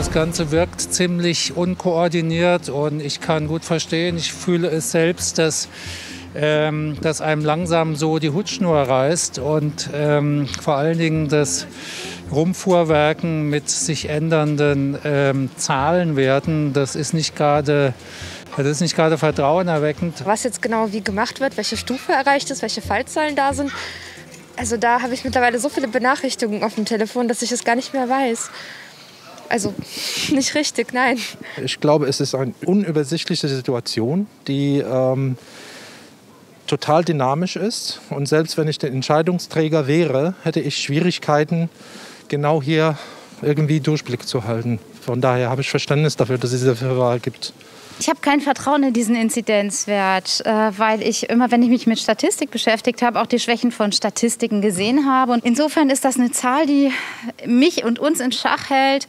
Das Ganze wirkt ziemlich unkoordiniert und ich kann gut verstehen, ich fühle es selbst, dass einem langsam so die Hutschnur reißt und vor allen Dingen das Rumfuhrwerken mit sich ändernden Zahlenwerten, das ist nicht gerade vertrauenerweckend. Was jetzt genau wie gemacht wird, welche Stufe erreicht ist, welche Fallzahlen da sind, also da habe ich mittlerweile so viele Benachrichtigungen auf dem Telefon, dass ich es gar nicht mehr weiß. Also nicht richtig, nein. Ich glaube, es ist eine unübersichtliche Situation, die total dynamisch ist. Und selbst wenn ich der Entscheidungsträger wäre, hätte ich Schwierigkeiten, genau hier irgendwie Durchblick zu halten. Von daher habe ich Verständnis dafür, dass es diese Verwahl gibt. Ich habe kein Vertrauen in diesen Inzidenzwert, weil ich immer, wenn ich mich mit Statistik beschäftigt habe, auch die Schwächen von Statistiken gesehen habe. Und insofern ist das eine Zahl, die mich und uns in Schach hält,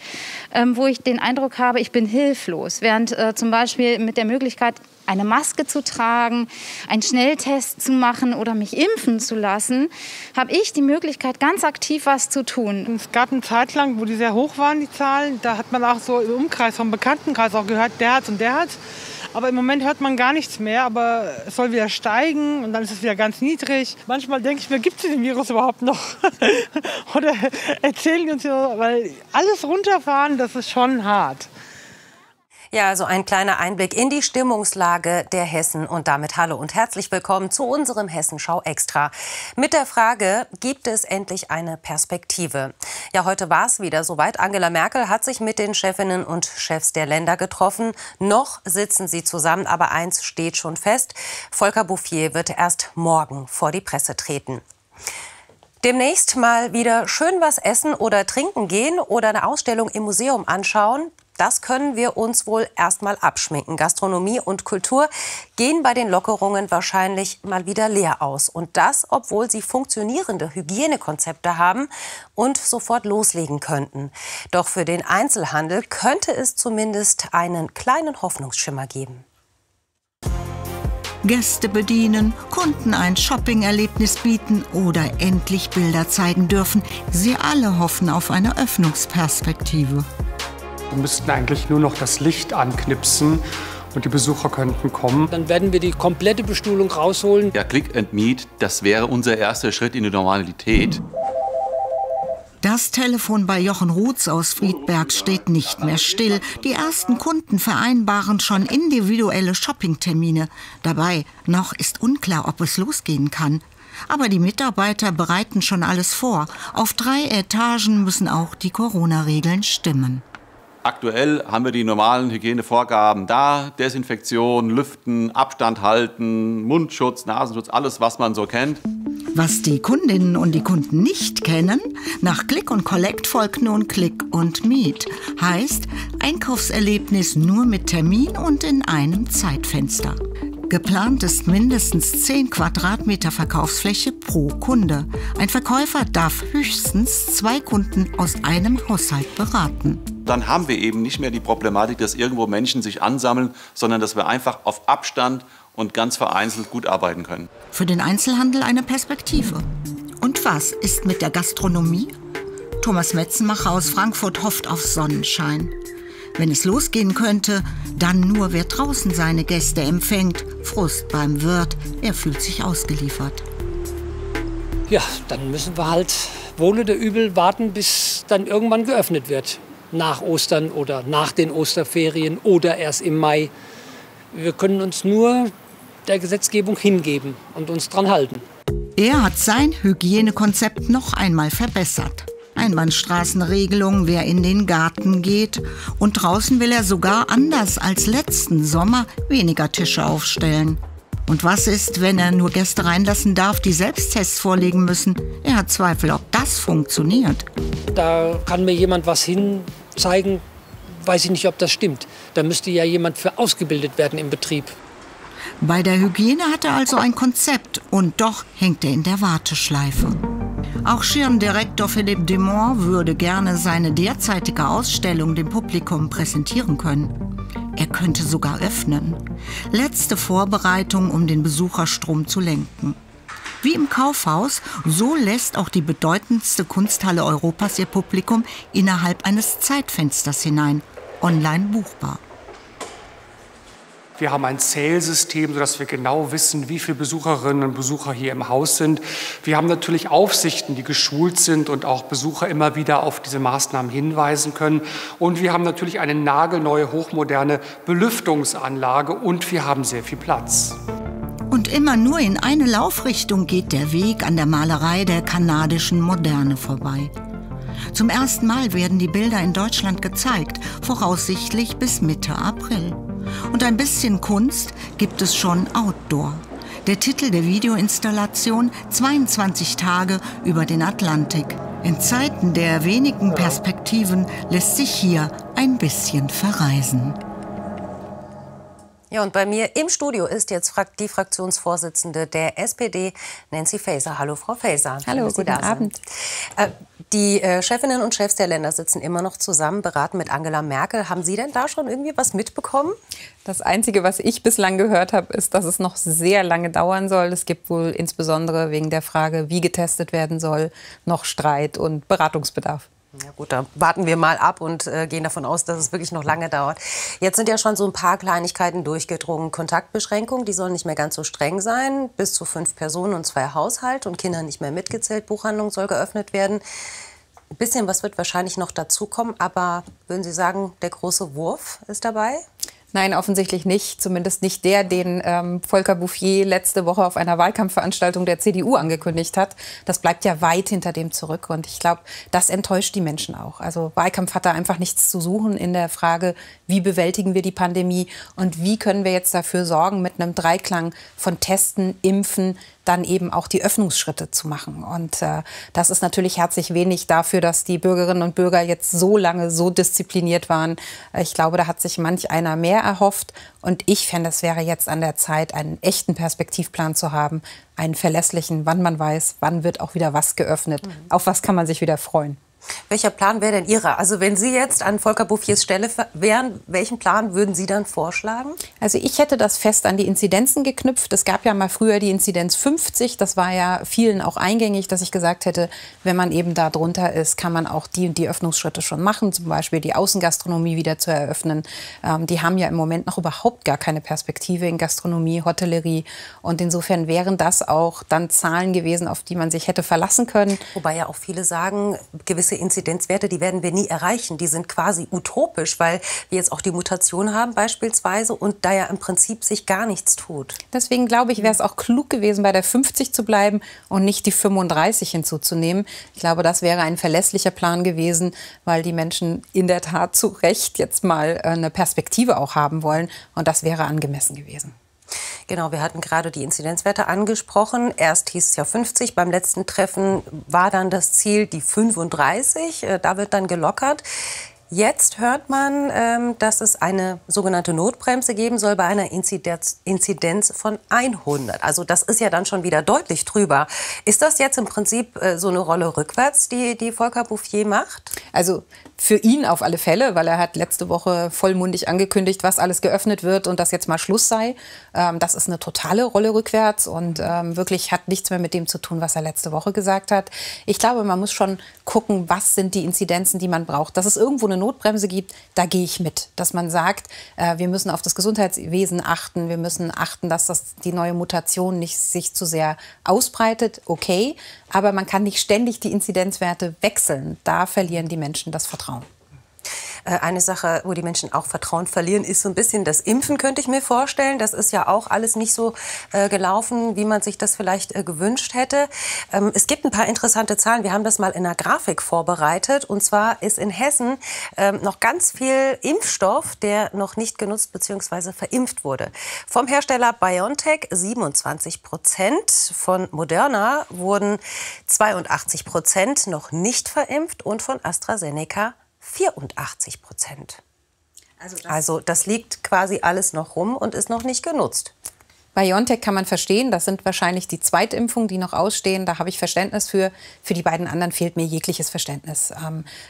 wo ich den Eindruck habe, ich bin hilflos. Während zum Beispiel mit der Möglichkeit, eine Maske zu tragen, einen Schnelltest zu machen oder mich impfen zu lassen, habe ich die Möglichkeit, ganz aktiv was zu tun. Es gab eine Zeit lang, wo die sehr hoch waren, die Zahlen. Da hat man auch so im Umkreis vom Bekanntenkreis auch gehört, der hat's und der hat's. Aber im Moment hört man gar nichts mehr. Aber es soll wieder steigen und dann ist es wieder ganz niedrig. Manchmal denke ich mir, gibt es den Virus überhaupt noch? Oder erzählen die uns ja, weil alles runterfahren, das ist schon hart. Ja, also ein kleiner Einblick in die Stimmungslage der Hessen. Und damit hallo und herzlich willkommen zu unserem Hessenschau Extra. Mit der Frage, gibt es endlich eine Perspektive? Ja, heute war es wieder soweit. Angela Merkel hat sich mit den Chefinnen und Chefs der Länder getroffen. Noch sitzen sie zusammen, aber eins steht schon fest. Volker Bouffier wird erst morgen vor die Presse treten. Demnächst mal wieder schön was essen oder trinken gehen oder eine Ausstellung im Museum anschauen. Das können wir uns wohl erst mal abschminken. Gastronomie und Kultur gehen bei den Lockerungen wahrscheinlich mal wieder leer aus. Und das, obwohl sie funktionierende Hygienekonzepte haben und sofort loslegen könnten. Doch für den Einzelhandel könnte es zumindest einen kleinen Hoffnungsschimmer geben. Gäste bedienen, Kunden ein Shopping-Erlebnis bieten oder endlich Bilder zeigen dürfen. Sie alle hoffen auf eine Öffnungsperspektive. Wir müssten eigentlich nur noch das Licht anknipsen und die Besucher könnten kommen. Dann werden wir die komplette Bestuhlung rausholen. Ja, Click and Meet, das wäre unser erster Schritt in die Normalität. Das Telefon bei Jochen Ruths aus Friedberg steht nicht mehr still. Die ersten Kunden vereinbaren schon individuelle Shoppingtermine. Dabei noch ist unklar, ob es losgehen kann. Aber die Mitarbeiter bereiten schon alles vor. Auf 3 Etagen müssen auch die Corona-Regeln stimmen. Aktuell haben wir die normalen Hygienevorgaben da. Desinfektion, Lüften, Abstand halten, Mundschutz, Nasenschutz, alles, was man so kennt. Was die Kundinnen und die Kunden nicht kennen, nach Click und Collect folgt nun Click und Meet. Heißt, Einkaufserlebnis nur mit Termin und in einem Zeitfenster. Geplant ist mindestens 10 Quadratmeter Verkaufsfläche pro Kunde. Ein Verkäufer darf höchstens 2 Kunden aus einem Haushalt beraten. Dann haben wir eben nicht mehr die Problematik, dass irgendwo Menschen sich ansammeln, sondern dass wir einfach auf Abstand und ganz vereinzelt gut arbeiten können. Für den Einzelhandel eine Perspektive. Und was ist mit der Gastronomie? Thomas Metzenmacher aus Frankfurt hofft auf Sonnenschein. Wenn es losgehen könnte, dann nur wer draußen seine Gäste empfängt. Frust beim Wirt, er fühlt sich ausgeliefert. Ja, dann müssen wir halt wohl oder übel warten, bis dann irgendwann geöffnet wird. Nach Ostern oder nach den Osterferien oder erst im Mai. Wir können uns nur der Gesetzgebung hingeben und uns dran halten. Er hat sein Hygienekonzept noch einmal verbessert. Einbahnstraßenregelung, wer in den Garten geht. Und draußen will er sogar, anders als letzten Sommer, weniger Tische aufstellen. Und was ist, wenn er nur Gäste reinlassen darf, die Selbsttests vorlegen müssen? Er hat Zweifel, ob das funktioniert. Da kann mir jemand was hinzeigen, weiß ich nicht, ob das stimmt. Da müsste ja jemand für ausgebildet werden im Betrieb. Bei der Hygiene hat er also ein Konzept und doch hängt er in der Warteschleife. Auch Schirmdirektor Philippe Demont würde gerne seine derzeitige Ausstellung dem Publikum präsentieren können. Er könnte sogar öffnen. Letzte Vorbereitung, um den Besucherstrom zu lenken. Wie im Kaufhaus, so lässt auch die bedeutendste Kunsthalle Europas ihr Publikum innerhalb eines Zeitfensters hinein, online buchbar. Wir haben ein Zählsystem, sodass wir genau wissen, wie viele Besucherinnen und Besucher hier im Haus sind. Wir haben natürlich Aufsichten, die geschult sind und auch Besucher immer wieder auf diese Maßnahmen hinweisen können. Und wir haben natürlich eine nagelneue, hochmoderne Belüftungsanlage und wir haben sehr viel Platz. Und immer nur in eine Laufrichtung geht der Weg an der Malerei der kanadischen Moderne vorbei. Zum ersten Mal werden die Bilder in Deutschland gezeigt, voraussichtlich bis Mitte April. Und ein bisschen Kunst gibt es schon outdoor. Der Titel der Videoinstallation: 22 Tage über den Atlantik. In Zeiten der wenigen Perspektiven lässt sich hier ein bisschen verreisen. Ja, und bei mir im Studio ist jetzt die Fraktionsvorsitzende der SPD, Nancy Faeser. Hallo, Frau Faeser. Hallo, guten Abend. Die Chefinnen und Chefs der Länder sitzen immer noch zusammen, beraten mit Angela Merkel. Haben Sie denn da schon irgendwie was mitbekommen? Das Einzige, was ich bislang gehört habe, ist, dass es noch sehr lange dauern soll. Es gibt wohl insbesondere wegen der Frage, wie getestet werden soll, noch Streit und Beratungsbedarf. Ja gut, dann warten wir mal ab und gehen davon aus, dass es wirklich noch lange dauert. Jetzt sind ja schon so ein paar Kleinigkeiten durchgedrungen. Kontaktbeschränkungen, die sollen nicht mehr ganz so streng sein. Bis zu 5 Personen und 2 Haushalte und Kinder nicht mehr mitgezählt. Buchhandlung soll geöffnet werden. Ein bisschen was wird wahrscheinlich noch dazukommen. Aber würden Sie sagen, der große Wurf ist dabei? Nein, offensichtlich nicht. Zumindest nicht der, den Volker Bouffier letzte Woche auf einer Wahlkampfveranstaltung der CDU angekündigt hat. Das bleibt ja weit hinter dem zurück. Und ich glaube, das enttäuscht die Menschen auch. Also Wahlkampf hat da einfach nichts zu suchen in der Frage, wie bewältigen wir die Pandemie und wie können wir jetzt dafür sorgen, mit einem Dreiklang von Testen, Impfen, dann eben auch die Öffnungsschritte zu machen. Und das ist natürlich herzlich wenig dafür, dass die Bürgerinnen und Bürger jetzt so lange so diszipliniert waren. Ich glaube, da hat sich manch einer mehr erhofft. Und ich fände, es wäre jetzt an der Zeit, einen echten Perspektivplan zu haben, einen verlässlichen, wann man weiß, wann wird auch wieder was geöffnet. Auf was kann man sich wieder freuen. Welcher Plan wäre denn Ihrer? Also wenn Sie jetzt an Volker Bouffiers Stelle wären, welchen Plan würden Sie dann vorschlagen? Also ich hätte das fest an die Inzidenzen geknüpft. Es gab ja mal früher die Inzidenz 50. Das war ja vielen auch eingängig, dass ich gesagt hätte, wenn man eben da drunter ist, kann man auch die Öffnungsschritte schon machen. Zum Beispiel die Außengastronomie wieder zu eröffnen. Die haben ja im Moment noch überhaupt gar keine Perspektive in Gastronomie, Hotellerie. Und insofern wären das auch dann Zahlen gewesen, auf die man sich hätte verlassen können. Wobei ja auch viele sagen, gewisse Inzidenzwerte, die werden wir nie erreichen. Die sind quasi utopisch, weil wir jetzt auch die Mutation haben beispielsweise und da ja im Prinzip sich gar nichts tut. Deswegen glaube ich, wäre es auch klug gewesen, bei der 50 zu bleiben und nicht die 35 hinzuzunehmen. Ich glaube, das wäre ein verlässlicher Plan gewesen, weil die Menschen in der Tat zu Recht jetzt mal eine Perspektive auch haben wollen. Und das wäre angemessen gewesen. Genau, wir hatten gerade die Inzidenzwerte angesprochen. Erst hieß es ja 50, beim letzten Treffen war dann das Ziel die 35. Da wird dann gelockert. Jetzt hört man, dass es eine sogenannte Notbremse geben soll bei einer Inzidenz von 100. Also das ist ja dann schon wieder deutlich drüber. Ist das jetzt im Prinzip so eine Rolle rückwärts, die Volker Bouffier macht? Also für ihn auf alle Fälle, weil er hat letzte Woche vollmundig angekündigt, was alles geöffnet wird und dass jetzt mal Schluss sei. Das ist eine totale Rolle rückwärts und wirklich hat nichts mehr mit dem zu tun, was er letzte Woche gesagt hat. Ich glaube, man muss schon gucken, was sind die Inzidenzen, die man braucht. Dass es irgendwo eine Notbremse gibt, da gehe ich mit. Dass man sagt, wir müssen auf das Gesundheitswesen achten, wir müssen achten, dass die neue Mutation nicht sich zu sehr ausbreitet, okay. Aber man kann nicht ständig die Inzidenzwerte wechseln. Da verlieren die Menschen das Vertrauen. Eine Sache, wo die Menschen auch Vertrauen verlieren, ist so ein bisschen das Impfen, könnte ich mir vorstellen. Das ist ja auch alles nicht so gelaufen, wie man sich das vielleicht gewünscht hätte. Es gibt ein paar interessante Zahlen. Wir haben das mal in einer Grafik vorbereitet. Und zwar ist in Hessen noch ganz viel Impfstoff, der noch nicht genutzt bzw. verimpft wurde. Vom Hersteller BioNTech 27%, von Moderna wurden 82% noch nicht verimpft und von AstraZeneca 84%. Also das liegt quasi alles noch rum und ist noch nicht genutzt. BioNTech kann man verstehen, das sind wahrscheinlich die Zweitimpfungen, die noch ausstehen. Da habe ich Verständnis für. Für die beiden anderen fehlt mir jegliches Verständnis.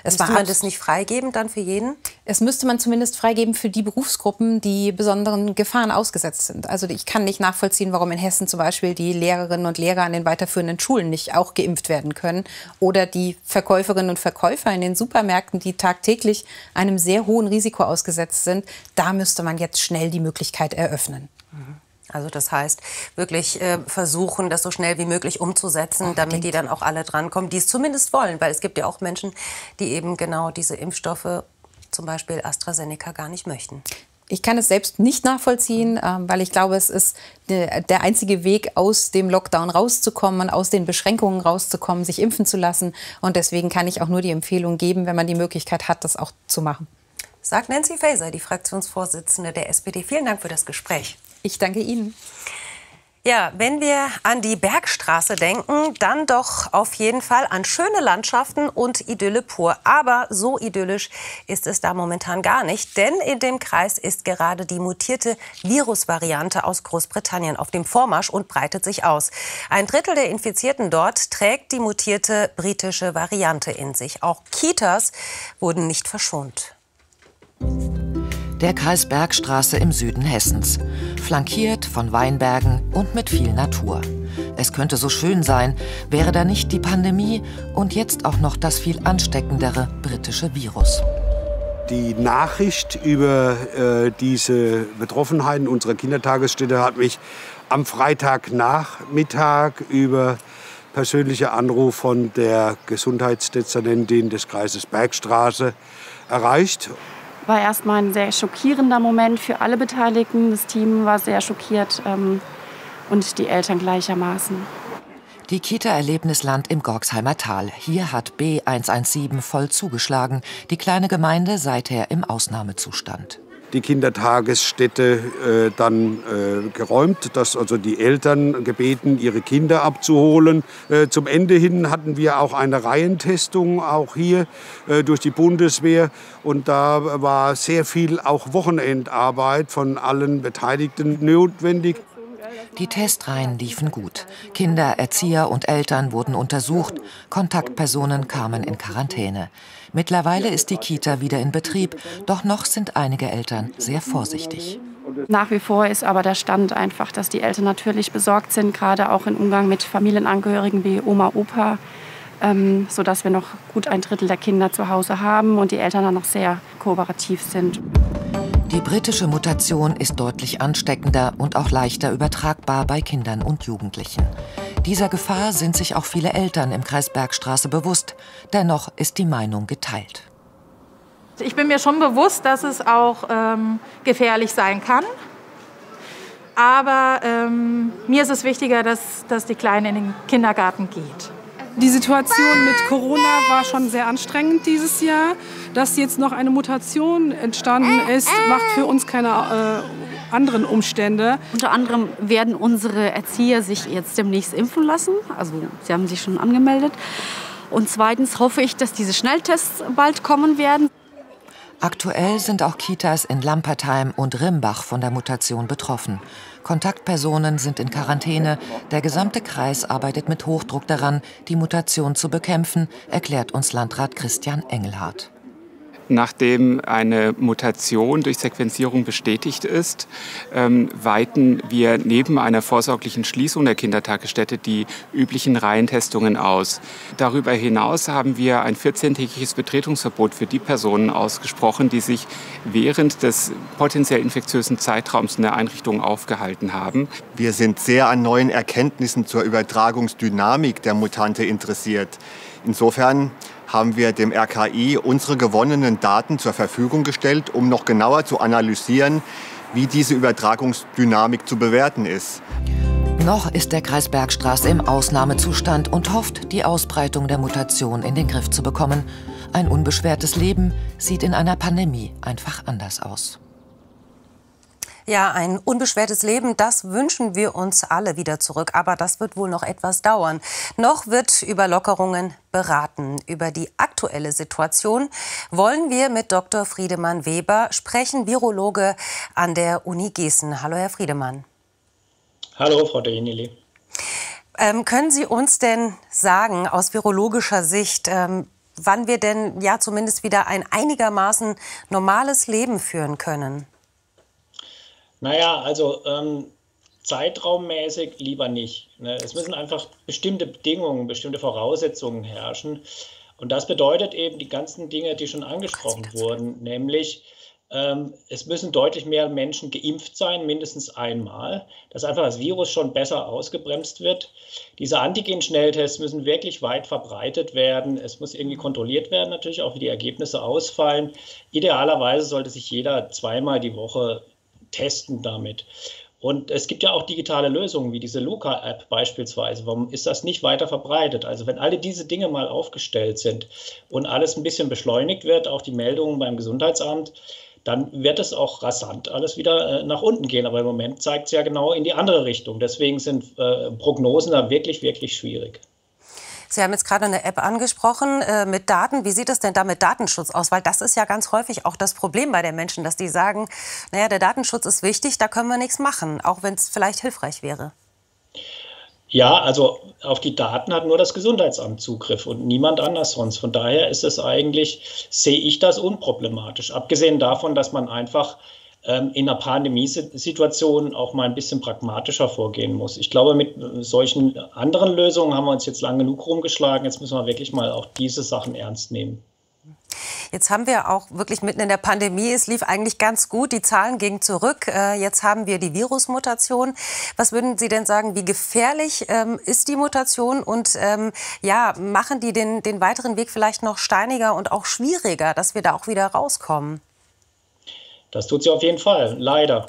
Müsste man das nicht freigeben dann für jeden? Es müsste man zumindest freigeben für die Berufsgruppen, die besonderen Gefahren ausgesetzt sind. Also ich kann nicht nachvollziehen, warum in Hessen zum Beispiel die Lehrerinnen und Lehrer an den weiterführenden Schulen nicht auch geimpft werden können. Oder die Verkäuferinnen und Verkäufer in den Supermärkten, die tagtäglich einem sehr hohen Risiko ausgesetzt sind. Da müsste man jetzt schnell die Möglichkeit eröffnen. Also das heißt, wirklich versuchen, das so schnell wie möglich umzusetzen, damit die dann auch alle drankommen, die es zumindest wollen. Weil es gibt ja auch Menschen, die eben genau diese Impfstoffe, zum Beispiel AstraZeneca, gar nicht möchten. Ich kann es selbst nicht nachvollziehen, weil ich glaube, es ist der einzige Weg, aus dem Lockdown rauszukommen, aus den Beschränkungen rauszukommen, sich impfen zu lassen. Und deswegen kann ich auch nur die Empfehlung geben, wenn man die Möglichkeit hat, das auch zu machen. Sagt Nancy Faeser, die Fraktionsvorsitzende der SPD. Vielen Dank für das Gespräch. Ich danke Ihnen. Ja, wenn wir an die Bergstraße denken, dann doch auf jeden Fall an schöne Landschaften und Idylle pur. Aber so idyllisch ist es da momentan gar nicht, denn in dem Kreis ist gerade die mutierte Virusvariante aus Großbritannien auf dem Vormarsch und breitet sich aus. 1/3 der Infizierten dort trägt die mutierte britische Variante in sich. Auch Kitas wurden nicht verschont. Der Kreis Bergstraße im Süden Hessens, flankiert von Weinbergen und mit viel Natur. Es könnte so schön sein, wäre da nicht die Pandemie und jetzt auch noch das viel ansteckendere britische Virus. Die Nachricht über diese Betroffenheiten unserer Kindertagesstätte hat mich am Freitagnachmittag über persönlicher Anruf von der Gesundheitsdezernentin des Kreises Bergstraße erreicht. War erstmal ein sehr schockierender Moment für alle Beteiligten. Das Team war sehr schockiert und die Eltern gleichermaßen. Die Kita-Erlebnisland im Gorxheimer Tal. Hier hat B117 voll zugeschlagen. Die kleine Gemeinde seither im Ausnahmezustand. Die Kindertagesstätte dann geräumt, dass also die Eltern gebeten, ihre Kinder abzuholen. Zum Ende hin hatten wir auch eine Reihentestung, auch hier durch die Bundeswehr. Und da war sehr viel auch Wochenendarbeit von allen Beteiligten notwendig. Die Testreihen liefen gut. Kinder, Erzieher und Eltern wurden untersucht. Kontaktpersonen kamen in Quarantäne. Mittlerweile ist die Kita wieder in Betrieb, doch noch sind einige Eltern sehr vorsichtig. Nach wie vor ist aber der Stand einfach, dass die Eltern natürlich besorgt sind, gerade auch im Umgang mit Familienangehörigen wie Oma, Opa, sodass wir noch gut 1/3 der Kinder zu Hause haben und die Eltern dann noch sehr kooperativ sind. Die britische Mutation ist deutlich ansteckender und auch leichter übertragbar bei Kindern und Jugendlichen. Dieser Gefahr sind sich auch viele Eltern im Kreis Bergstraße bewusst. Dennoch ist die Meinung geteilt. Ich bin mir schon bewusst, dass es auch gefährlich sein kann. Aber mir ist es wichtiger, dass die Kleine in den Kindergarten geht. Die Situation mit Corona war schon sehr anstrengend dieses Jahr. Dass jetzt noch eine Mutation entstanden ist, macht für uns keine anderen Umstände. Unter anderem werden unsere Erzieher sich jetzt demnächst impfen lassen. Also sie haben sich schon angemeldet. Und zweitens hoffe ich, dass diese Schnelltests bald kommen werden. Aktuell sind auch Kitas in Lampertheim und Rimbach von der Mutation betroffen. Kontaktpersonen sind in Quarantäne. Der gesamte Kreis arbeitet mit Hochdruck daran, die Mutation zu bekämpfen, erklärt uns Landrat Christian Engelhardt. Nachdem eine Mutation durch Sequenzierung bestätigt ist, weiten wir neben einer vorsorglichen Schließung der Kindertagesstätte die üblichen Reihentestungen aus. Darüber hinaus haben wir ein 14-tägiges Betretungsverbot für die Personen ausgesprochen, die sich während des potenziell infektiösen Zeitraums in der Einrichtung aufgehalten haben. Wir sind sehr an neuen Erkenntnissen zur Übertragungsdynamik der Mutante interessiert. Insofern haben wir dem RKI unsere gewonnenen Daten zur Verfügung gestellt, um noch genauer zu analysieren, wie diese Übertragungsdynamik zu bewerten ist. Noch ist der Kreis Bergstraße im Ausnahmezustand und hofft, die Ausbreitung der Mutation in den Griff zu bekommen. Ein unbeschwertes Leben sieht in einer Pandemie einfach anders aus. Ja, ein unbeschwertes Leben, das wünschen wir uns alle wieder zurück. Aber das wird wohl noch etwas dauern. Noch wird über Lockerungen beraten. Über die aktuelle Situation wollen wir mit Dr. Friedemann Weber sprechen, Virologe an der Uni Gießen. Hallo, Herr Friedemann. Hallo, Frau Danieli. Können Sie uns denn sagen, aus virologischer Sicht, wann wir denn ja zumindest wieder ein einigermaßen normales Leben führen können? Naja, also zeitraummäßig lieber nicht. Es müssen einfach bestimmte Bedingungen, bestimmte Voraussetzungen herrschen. Und das bedeutet eben die ganzen Dinge, die schon angesprochen wurden, nämlich es müssen deutlich mehr Menschen geimpft sein, mindestens einmal, dass einfach das Virus schon besser ausgebremst wird. Diese Antigen-Schnelltests müssen wirklich weit verbreitet werden. Es muss irgendwie kontrolliert werden, natürlich auch, wie die Ergebnisse ausfallen. Idealerweise sollte sich jeder zweimal die Woche testen damit. Und es gibt ja auch digitale Lösungen, wie diese Luca-App beispielsweise. Warum ist das nicht weiter verbreitet? Also wenn alle diese Dinge mal aufgestellt sind und alles ein bisschen beschleunigt wird, auch die Meldungen beim Gesundheitsamt, dann wird es auch rasant alles wieder nach unten gehen. Aber im Moment zeigt es ja genau in die andere Richtung. Deswegen sind Prognosen da wirklich, wirklich schwierig. Sie haben jetzt gerade eine App angesprochen mit Daten. Wie sieht es denn da mit Datenschutz aus? Weil das ist ja ganz häufig auch das Problem bei den Menschen, dass die sagen, naja, der Datenschutz ist wichtig, da können wir nichts machen, auch wenn es vielleicht hilfreich wäre. Ja, also auf die Daten hat nur das Gesundheitsamt Zugriff und niemand anders sonst. Von daher ist es eigentlich, sehe ich das unproblematisch. Abgesehen davon, dass man einfach in einer Pandemiesituation auch mal ein bisschen pragmatischer vorgehen muss. Ich glaube, mit solchen anderen Lösungen haben wir uns jetzt lang genug rumgeschlagen. Jetzt müssen wir wirklich mal auch diese Sachen ernst nehmen. Jetzt haben wir auch wirklich mitten in der Pandemie, es lief eigentlich ganz gut, die Zahlen gingen zurück. Jetzt haben wir die Virusmutation. Was würden Sie denn sagen, wie gefährlich ist die Mutation und ja, machen die den weiteren Weg vielleicht noch steiniger und auch schwieriger, dass wir da auch wieder rauskommen? Das tut sie auf jeden Fall, leider.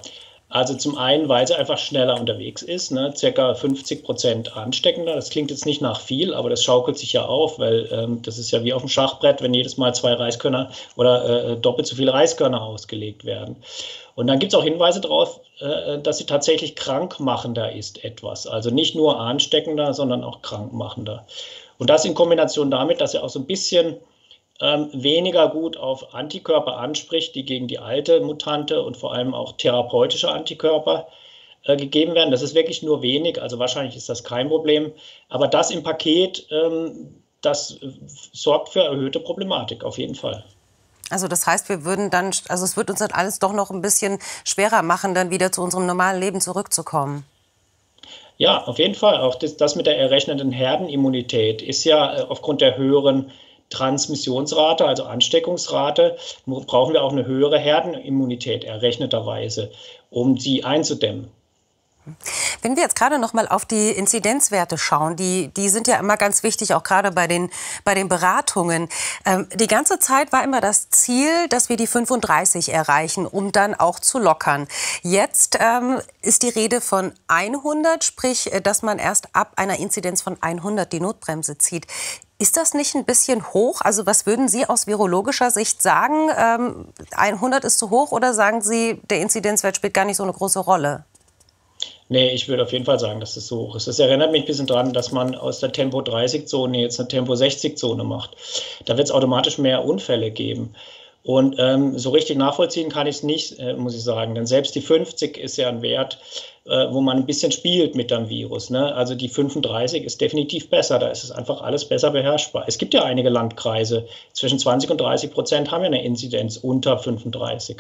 Also zum einen, weil sie einfach schneller unterwegs ist, ne, ca. 50% ansteckender. Das klingt jetzt nicht nach viel, aber das schaukelt sich ja auf, weil das ist ja wie auf dem Schachbrett, wenn jedes Mal 2 Reiskörner oder doppelt so viele Reiskörner ausgelegt werden. Und dann gibt es auch Hinweise darauf, dass sie tatsächlich krankmachender ist etwas. Also nicht nur ansteckender, sondern auch krankmachender. Und das in Kombination damit, dass sie auch so ein bisschen weniger gut auf Antikörper anspricht, die gegen die alte Mutante und vor allem auch therapeutische Antikörper gegeben werden. Das ist wirklich nur wenig, also wahrscheinlich ist das kein Problem. Aber das im Paket, das sorgt für erhöhte Problematik, auf jeden Fall. Also das heißt, wir würden dann, also es wird uns dann alles doch noch ein bisschen schwerer machen, dann wieder zu unserem normalen Leben zurückzukommen. Ja, auf jeden Fall. Auch das mit der errechneten Herdenimmunität ist ja aufgrund der höheren Transmissionsrate, also Ansteckungsrate, brauchen wir auch eine höhere Herdenimmunität errechneterweise, um sie einzudämmen. Wenn wir jetzt gerade noch mal auf die Inzidenzwerte schauen, die sind ja immer ganz wichtig, auch gerade bei den Beratungen. Die ganze Zeit war immer das Ziel, dass wir die 35 erreichen, um dann auch zu lockern. Jetzt ist die Rede von 100, sprich, dass man erst ab einer Inzidenz von 100 die Notbremse zieht. Ist das nicht ein bisschen hoch? Also was würden Sie aus virologischer Sicht sagen? 100 ist zu hoch oder sagen Sie, der Inzidenzwert spielt gar nicht so eine große Rolle? Nee, ich würde auf jeden Fall sagen, dass das so hoch ist. Das erinnert mich ein bisschen daran, dass man aus der Tempo-30-Zone jetzt eine Tempo-60-Zone macht. Da wird es automatisch mehr Unfälle geben. Und so richtig nachvollziehen kann ich es nicht, muss ich sagen. Denn selbst die 50 ist ja ein Wert, wo man ein bisschen spielt mit dem Virus. Ne? Also die 35 ist definitiv besser. Da ist es einfach alles besser beherrschbar. Es gibt ja einige Landkreise, zwischen 20 und 30% haben ja eine Inzidenz unter 35.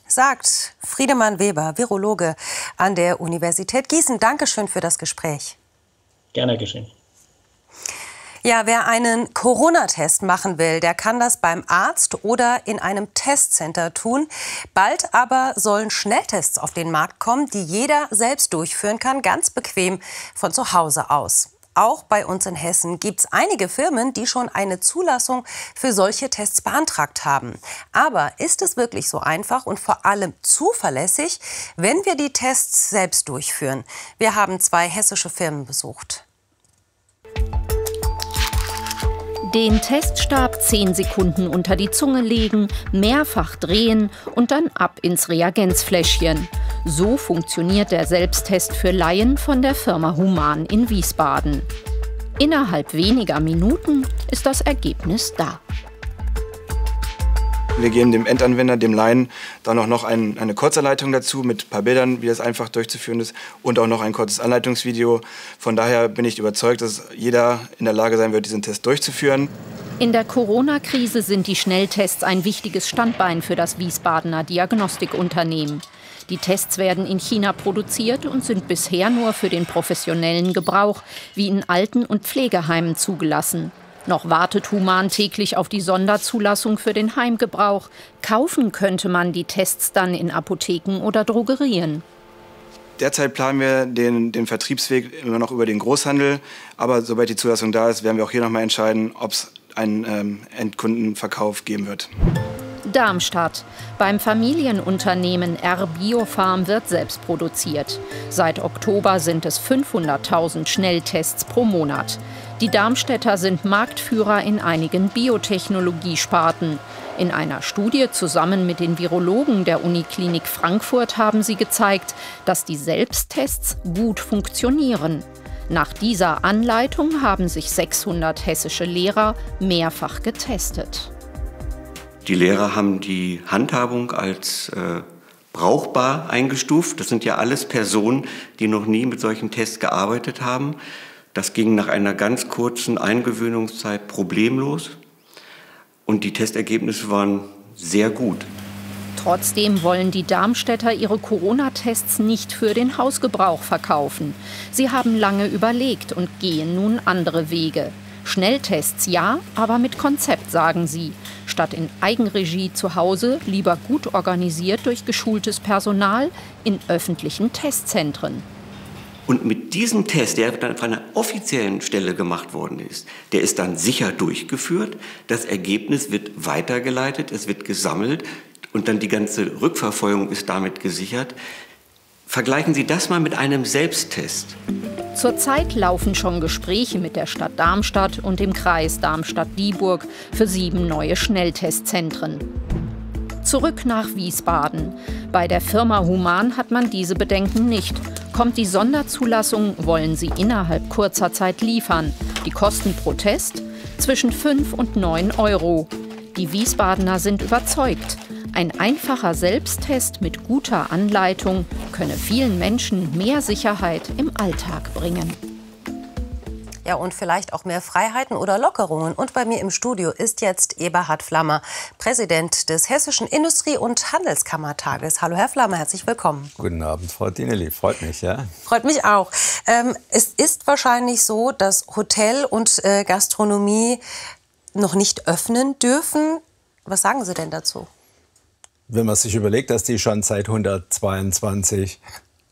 Sagt Friedemann Weber, Virologe an der Universität Gießen. Dankeschön für das Gespräch. Gerne geschehen. Ja, wer einen Corona-Test machen will, der kann das beim Arzt oder in einem Testcenter tun. Bald aber sollen Schnelltests auf den Markt kommen, die jeder selbst durchführen kann, ganz bequem von zu Hause aus. Auch bei uns in Hessen gibt es einige Firmen, die schon eine Zulassung für solche Tests beantragt haben. Aber ist es wirklich so einfach und vor allem zuverlässig, wenn wir die Tests selbst durchführen? Wir haben 2 hessische Firmen besucht. Den Teststab 10 Sekunden unter die Zunge legen, mehrfach drehen und dann ab ins Reagenzfläschchen. So funktioniert der Selbsttest für Laien von der Firma Human in Wiesbaden. Innerhalb weniger Minuten ist das Ergebnis da. Wir geben dem Endanwender, dem Laien, dann auch noch eine Kurzanleitung dazu mit ein paar Bildern, wie das einfach durchzuführen ist und auch noch ein kurzes Anleitungsvideo. Von daher bin ich überzeugt, dass jeder in der Lage sein wird, diesen Test durchzuführen. In der Corona-Krise sind die Schnelltests ein wichtiges Standbein für das Wiesbadener Diagnostikunternehmen. Die Tests werden in China produziert und sind bisher nur für den professionellen Gebrauch wie in Alten- und Pflegeheimen zugelassen. Noch wartet Human täglich auf die Sonderzulassung für den Heimgebrauch. Kaufen könnte man die Tests dann in Apotheken oder Drogerien. Derzeit planen wir den Vertriebsweg immer noch über den Großhandel. Aber sobald die Zulassung da ist, werden wir auch hier noch mal entscheiden, ob es einen Endkundenverkauf geben wird. Darmstadt. Beim Familienunternehmen R Biofarm wird selbst produziert. Seit Oktober sind es 500.000 Schnelltests pro Monat. Die Darmstädter sind Marktführer in einigen Biotechnologiesparten. In einer Studie zusammen mit den Virologen der Uniklinik Frankfurt haben sie gezeigt, dass die Selbsttests gut funktionieren. Nach dieser Anleitung haben sich 600 hessische Lehrer mehrfach getestet. Die Lehrer haben die Handhabung als brauchbar eingestuft. Das sind ja alles Personen, die noch nie mit solchen Tests gearbeitet haben. Das ging nach einer ganz kurzen Eingewöhnungszeit problemlos. Und die Testergebnisse waren sehr gut. Trotzdem wollen die Darmstädter ihre Corona-Tests nicht für den Hausgebrauch verkaufen. Sie haben lange überlegt und gehen nun andere Wege. Schnelltests ja, aber mit Konzept, sagen sie. Statt in Eigenregie zu Hause lieber gut organisiert durch geschultes Personal in öffentlichen Testzentren. Und mit diesem Test, der dann von einer offiziellen Stelle gemacht worden ist, der ist dann sicher durchgeführt. Das Ergebnis wird weitergeleitet, es wird gesammelt und dann die ganze Rückverfolgung ist damit gesichert. Vergleichen Sie das mal mit einem Selbsttest. Zurzeit laufen schon Gespräche mit der Stadt Darmstadt und dem Kreis Darmstadt-Dieburg für 7 neue Schnelltestzentren. Zurück nach Wiesbaden. Bei der Firma Human hat man diese Bedenken nicht. Kommt die Sonderzulassung, wollen sie innerhalb kurzer Zeit liefern. Die Kosten pro Test? Zwischen 5 und 9 Euro. Die Wiesbadener sind überzeugt. Ein einfacher Selbsttest mit guter Anleitung könne vielen Menschen mehr Sicherheit im Alltag bringen. Ja, und vielleicht auch mehr Freiheiten oder Lockerungen. Und bei mir im Studio ist jetzt Eberhard Flammer, Präsident des Hessischen Industrie- und Handelskammertages. Hallo, Herr Flammer, herzlich willkommen. Guten Abend, Frau Dineli. Freut mich, ja. Freut mich auch. Es ist wahrscheinlich so, dass Hotel und Gastronomie noch nicht öffnen dürfen. Was sagen Sie denn dazu? Wenn man sich überlegt, dass die schon seit 122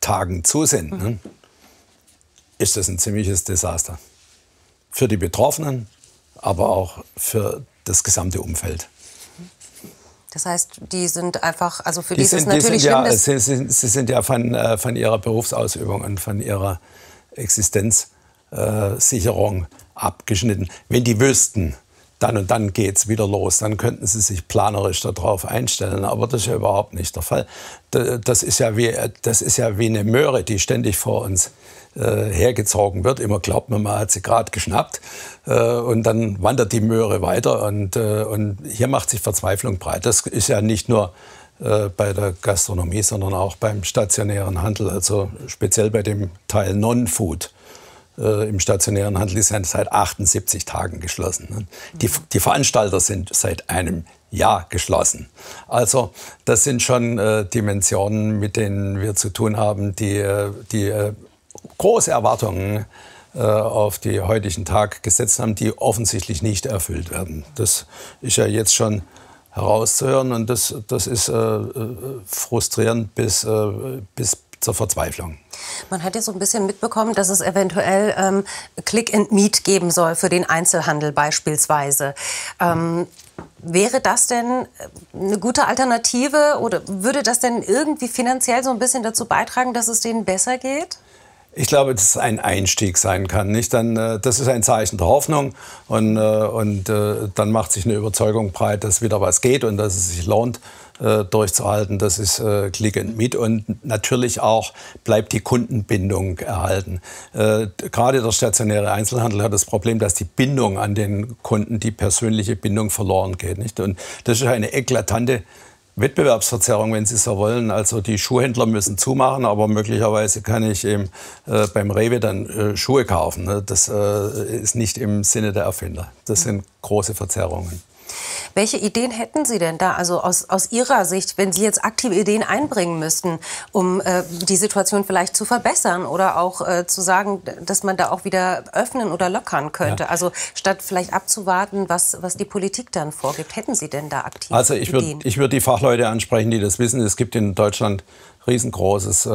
Tagen zu sind, ne, ist das ein ziemliches Desaster. Für die Betroffenen, aber auch für das gesamte Umfeld. Das heißt, die sind einfach, also für die ist es natürlich schlimm. Ja, sie sind ja von ihrer Berufsausübung und von ihrer Existenzsicherung abgeschnitten. Wenn die wüssten, dann und dann geht's wieder los, dann könnten sie sich planerisch darauf einstellen. Aber das ist ja überhaupt nicht der Fall. Das ist ja wie eine Möhre, die ständig vor uns hergezogen wird. Immer glaubt man, man hat sie gerade geschnappt. Und dann wandert die Möhre weiter. Und hier macht sich Verzweiflung breit. Das ist ja nicht nur bei der Gastronomie, sondern auch beim stationären Handel. Also speziell bei dem Teil Non-Food. Im stationären Handel ist ja seit 78 Tagen geschlossen. Die Veranstalter sind seit einem Jahr geschlossen. Also das sind schon Dimensionen, mit denen wir zu tun haben, die große Erwartungen auf die heutigen Tag gesetzt haben, die offensichtlich nicht erfüllt werden. Das ist ja jetzt schon herauszuhören und das ist frustrierend bis zur Verzweiflung. Man hat ja so ein bisschen mitbekommen, dass es eventuell Click and Meet geben soll für den Einzelhandel beispielsweise. Wäre das denn eine gute Alternative oder würde das denn irgendwie finanziell so ein bisschen dazu beitragen, dass es denen besser geht? Ich glaube, dass es ein Einstieg sein kann. Nicht? Das ist ein Zeichen der Hoffnung und dann macht sich eine Überzeugung breit, dass wieder was geht und dass es sich lohnt, durchzuhalten. Das ist Click and Meet und natürlich auch bleibt die Kundenbindung erhalten. Gerade der stationäre Einzelhandel hat das Problem, dass die Bindung an den Kunden, die persönliche Bindung verloren geht. Nicht? Und das ist eine eklatante Wettbewerbsverzerrung, wenn Sie so wollen. Also die Schuhhändler müssen zumachen, aber möglicherweise kann ich eben beim Rewe dann Schuhe kaufen. Ne? Das ist nicht im Sinne der Erfinder. Das sind große Verzerrungen. Welche Ideen hätten Sie denn da, also aus Ihrer Sicht, wenn Sie jetzt aktive Ideen einbringen müssten, um die Situation vielleicht zu verbessern oder auch zu sagen, dass man da auch wieder öffnen oder lockern könnte? Ja. Also statt vielleicht abzuwarten, was die Politik dann vorgibt, hätten Sie denn da aktive Ideen? Also ich würd die Fachleute ansprechen, die das wissen. Es gibt in Deutschland riesengroßes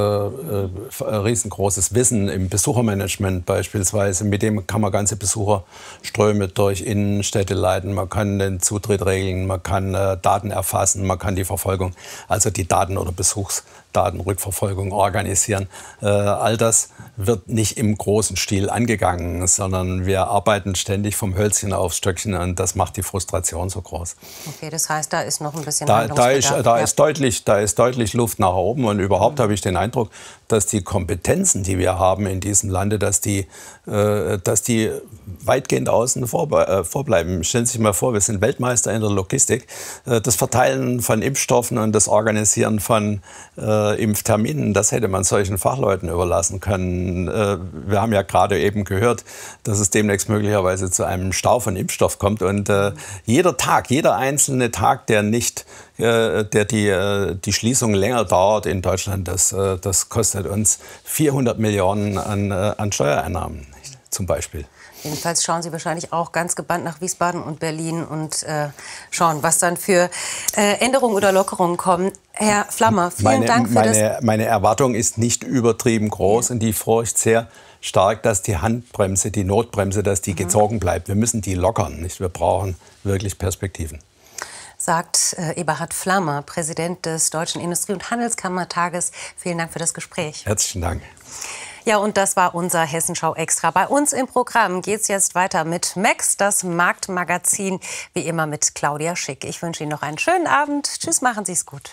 Wissen im Besuchermanagement beispielsweise. Mit dem kann man ganze Besucherströme durch Innenstädte leiten. Man kann den Zutritt regeln, man kann Daten erfassen, man kann die Verfolgung, also die Daten- oder Besuchsdatenrückverfolgung organisieren. All das wird nicht im großen Stil angegangen, sondern wir arbeiten ständig vom Hölzchen aufs Stöckchen und das macht die Frustration so groß. Okay, das heißt, da ist noch ein bisschen Handlungsbedarf. Da ist deutlich Luft nach oben und überhaupt habe ich den Eindruck, dass die Kompetenzen, die wir haben in diesem Lande, dass die weitgehend außen vor bleiben. Stellen Sie sich mal vor, wir sind Weltmeister in der Logistik. Das Verteilen von Impfstoffen und das Organisieren von Impfterminen, das hätte man solchen Fachleuten überlassen können. Wir haben ja gerade eben gehört, dass es demnächst möglicherweise zu einem Stau von Impfstoff kommt. Und jeder einzelne Tag, der die Schließung länger dauert in Deutschland, das kostet uns 400 Millionen an Steuereinnahmen zum Beispiel. Jedenfalls schauen Sie wahrscheinlich auch ganz gebannt nach Wiesbaden und Berlin und schauen, was dann für Änderungen oder Lockerungen kommen. Herr Flammer, vielen Dank für das. Meine Erwartung ist nicht übertrieben groß und die Furcht sehr stark, dass die Handbremse, die Notbremse, dass die gezogen bleibt. Wir müssen die lockern, nicht? Wir brauchen wirklich Perspektiven. Sagt Eberhard Flammer, Präsident des Deutschen Industrie- und Handelskammertages. Vielen Dank für das Gespräch. Herzlichen Dank. Ja, und das war unser Hessenschau Extra. Bei uns im Programm geht es jetzt weiter mit Max, das Marktmagazin, wie immer mit Claudia Schick. Ich wünsche Ihnen noch einen schönen Abend. Tschüss, machen Sie es gut.